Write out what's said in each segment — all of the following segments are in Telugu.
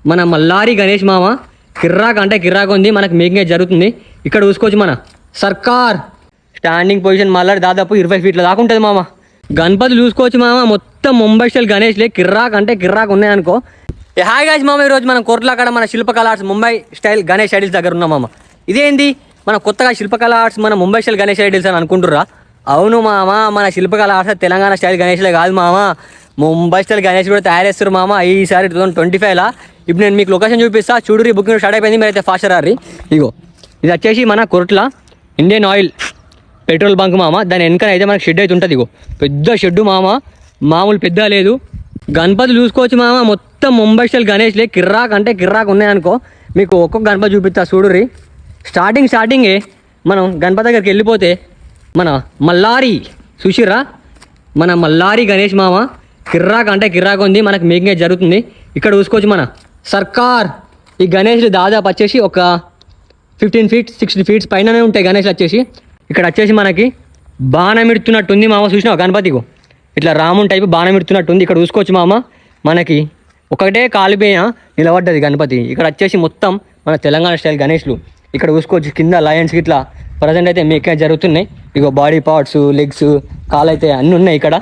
మన మల్లారి గణేష్ మామ కిర్రాక్ అంటే కిర్రాక్ ఉంది, మనకు మేకింగ్ జరుగుతుంది. ఇక్కడ చూసుకోవచ్చు మన సర్కార్ స్టాండింగ్ పొజిషన్ మల్లారి దాదాపు 20 ఫీట్ల దాకా ఉంటుంది మామ. గణపతి చూసుకోవచ్చు మామ, మొత్తం ముంబై స్టైల్ గణేష్లే కిర్రాక్ అంటే కిర్రాక్ ఉన్నాయనుకో. హాయ్ గాయ్స్ మామ, ఈరోజు మనం కోర్టులో మన Shilpakala arts Mumbai style Ganesh idols దగ్గర ఉన్నాం మామ. ఇదేంది మన కొత్తగా శిల్పకళ ఆర్ట్స్ మన ముంబై స్టైల్ గణేష్ ఐడిల్స్ అని అనుకుంటుర్రా? అవును మామ, మన శిల్పకళ ఆర్ట్స్ తెలంగాణ స్టైల్ గణేష్లే కాదు మామ, ముంబై స్టైల్ గణేష్ కూడా తయారు చేస్తారు మామ. ఈసారి 2025లా ఇప్పుడు నేను మీకు లొకేషన్ చూపిస్తా, చూడురి. బుకింగ్ స్టార్ట్ అయిపోయింది, మీరైతే ఫాస్ట్ రారి. ఇగో ఇది వచ్చేసి మన Koratla Indian oil petrol bunk మామ. దాని వెనక అయితే మనకు షెడ్ అయితే ఉంటుంది. ఇగో పెద్ద షెడ్డు మామ, మామూలు పెద్ద లేదు. గణపతి చూసుకోవచ్చు మామ, మొత్తం ముంబై స్టైల్ గణేష్లే కిర్రాక్ అంటే కిర్రాక్ ఉన్నాయనుకో. మీకు ఒక్కొక్క గణపతి చూపిస్తా చూడుర్రి. స్టార్టింగే మనం గణపతి దగ్గరికి వెళ్ళిపోతే మన మల్లారి చూసిర్రా, మన మల్లారి గణేష్ మామ కిర్రాక్ అంటే కిర్రాక్ ఉంది, మనకు మేకింగ్ జరుగుతుంది. ఇక్కడ చూసుకోవచ్చు మన సర్కార్. ఈ గణేష్లు దాదాపు వచ్చేసి ఒక 15 ఫీట్ 60 ఫీట్స్ పైననే ఉంటాయి గణేష్లు వచ్చేసి. ఇక్కడ వచ్చేసి మనకి బాణం ఇడుతున్నట్టుంది మామ, చూసినావు గణపతికు ఇట్లా రామున్ టైపు బాణం ఇడుతున్నట్టుంది. ఇక్కడ చూసుకోవచ్చు మామ, మనకి ఒకటే కాలిపోయిన నిలబడ్డది గణపతి. ఇక్కడ వచ్చేసి మొత్తం మన తెలంగాణ స్టైల్ గణేష్లు. ఇక్కడ చూసుకోవచ్చు కింద లయన్స్ ఇట్లా ప్రజెంట్ అయితే మేకింగ్ జరుగుతున్నాయి. ఇగో బాడీ పార్ట్స్, లెగ్స్, కాలు అయితే అన్నీ ఉన్నాయి ఇక్కడ.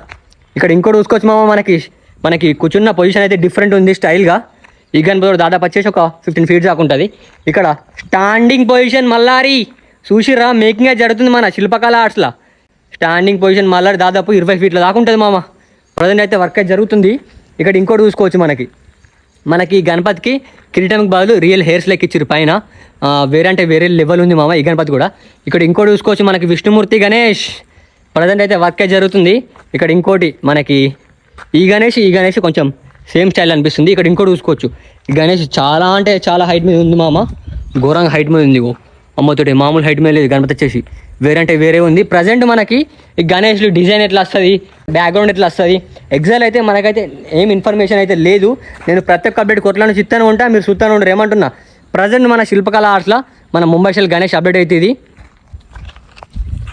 ఇక్కడ ఇంకోటి చూసుకోవచ్చు మామ, మనకి కూర్చున్న పొజిషన్ అయితే డిఫరెంట్ ఉంది స్టైల్గా. ఈ గణపతి దాదాపు వచ్చేసి ఒక 15 ఫీట్స్ దాకా ఉంటుంది. ఇక్కడ స్టాండింగ్ పొజిషన్ మల్లారి చూసిర్రా, మేకింగ్ జరుగుతుంది మన శిల్పకళ ఆర్ట్స్లో. స్టాండింగ్ పొజిషన్ మల్లారి దాదాపు 20 ఫీట్ల దాకా ఉంటుంది మామ. ప్రజెంట్ అయితే వర్క్ అయితే జరుగుతుంది. ఇక్కడ ఇంకోటి చూసుకోవచ్చు, మనకి గణపతికి కిరీటంకి బదులు రియల్ హెయిర్స్ లెక్క ఇచ్చారు పైన. వేరే లెవెల్ ఉంది మామ ఈ గణపతి కూడా. ఇక్కడ ఇంకోటి చూసుకోవచ్చు, మనకి విష్ణుమూర్తి గణేష్ ప్రజెంట్ అయితే వర్క్ అయితే జరుగుతుంది. ఇక్కడ ఇంకోటి మనకి ఈ గణేష్ కొంచెం సేమ్ స్టైల్ అనిపిస్తుంది. ఇక్కడ ఇంకోటి చూసుకోవచ్చు, ఈ గణేష్ చాలా అంటే చాలా హైట్ మీద ఉంది మామ, ఘోరంగా హైట్ మీద ఉంది. అమ్మతోటి మామూలు హైట్ మీద లేదు గణపతి వచ్చేసి, వేరే ఉంది. ప్రజెంట్ మనకి ఈ గణేష్లు డిజైన్ ఎట్లా వస్తుంది, బ్యాక్గ్రౌండ్ ఎట్లా వస్తుంది, ఎగ్జాక్ట్ అయితే మనకైతే ఏం ఇన్ఫర్మేషన్ అయితే లేదు. నేను ప్రతి ఒక్క అప్డేట్ కొట్లను చిత్తాను ఉంటా, మీరు చూస్తాను ఉండరు. ఏమంటున్నా, ప్రజెంట్ మన శిల్పకళ ఆర్ట్స్లో మన ముంబై స్టైల్ గణేష్ అప్డేట్ అయితే ఇది.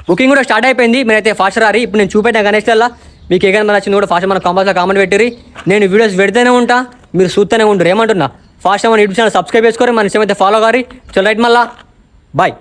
బుకింగ్ కూడా స్టార్ట్ అయిపోయింది, మీరైతే ఫాస్ట్ రారి. ఇప్పుడు నేను చూపెట్టిన గణేష్లలో మీకు ఏ గణపతి నచ్చింది కూడా ఫాస్ట్ మన కామెంట్స్లో కామెంట్ పెట్టిరి. నేను వీడియోస్ పెడితేనే ఉంటా, మీరు చూస్తూనే ఉండరు. ఏమంటున్నా, ఫాస్ట్ మన యూట్యూబ్ ఛానల్ సబ్స్క్రైబ్ చేసుకోరు, మన ఇష్టమైతే ఫాలో కారి. చలో రైట్, మళ్ళా బాయ్.